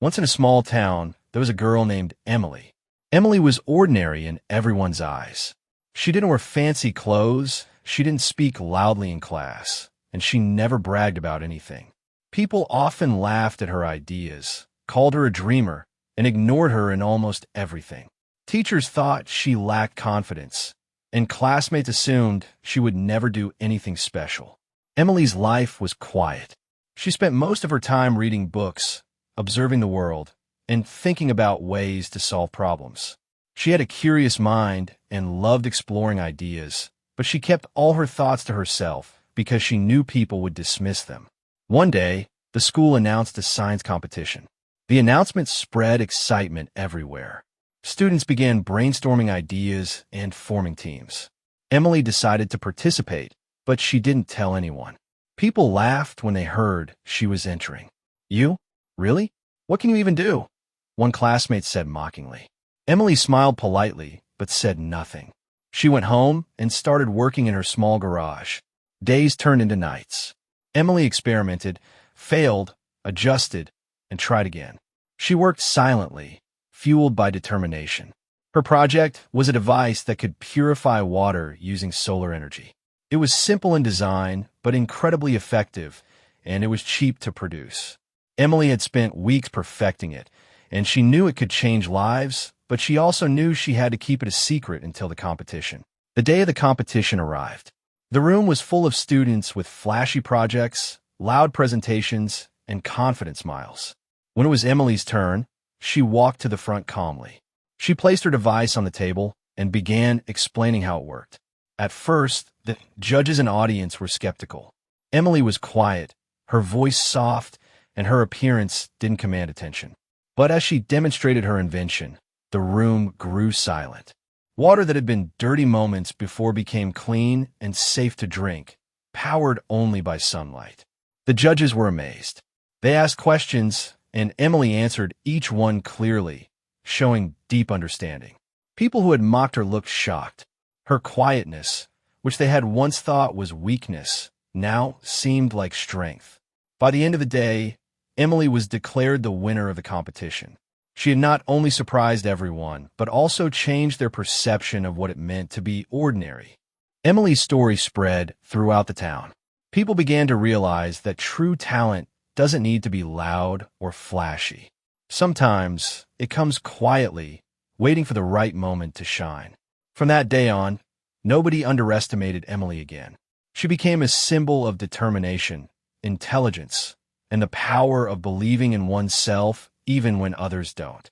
Once in a small town, there was a girl named Emily. Emily was ordinary in everyone's eyes. She didn't wear fancy clothes, she didn't speak loudly in class, and she never bragged about anything. People often laughed at her ideas, called her a dreamer, and ignored her in almost everything. Teachers thought she lacked confidence, and classmates assumed she would never do anything special. Emily's life was quiet. She spent most of her time reading books, observing the world, and thinking about ways to solve problems. She had a curious mind and loved exploring ideas, but she kept all her thoughts to herself because she knew people would dismiss them. One day, the school announced a science competition. The announcement spread excitement everywhere. Students began brainstorming ideas and forming teams. Emily decided to participate, but she didn't tell anyone. People laughed when they heard she was entering. "You? Really? What can you even do?" one classmate said mockingly. Emily smiled politely, but said nothing. She went home and started working in her small garage. Days turned into nights. Emily experimented, failed, adjusted, and tried again. She worked silently, fueled by determination. Her project was a device that could purify water using solar energy. It was simple in design, but incredibly effective, and it was cheap to produce. Emily had spent weeks perfecting it, and she knew it could change lives, but she also knew she had to keep it a secret until the competition. The day of the competition arrived. The room was full of students with flashy projects, loud presentations, and confident smiles. When it was Emily's turn, she walked to the front calmly. She placed her device on the table and began explaining how it worked. At first, the judges and audience were skeptical. Emily was quiet, her voice soft, and her appearance didn't command attention. But as she demonstrated her invention, the room grew silent. Water that had been dirty moments before became clean and safe to drink, powered only by sunlight. The judges were amazed. They asked questions, and Emily answered each one clearly, showing deep understanding. People who had mocked her looked shocked. Her quietness, which they had once thought was weakness, now seemed like strength. By the end of the day, Emily was declared the winner of the competition. She had not only surprised everyone, but also changed their perception of what it meant to be ordinary. Emily's story spread throughout the town. People began to realize that true talent doesn't need to be loud or flashy. Sometimes it comes quietly, waiting for the right moment to shine. From that day on, nobody underestimated Emily again. She became a symbol of determination, intelligence, and the power of believing in oneself even when others don't.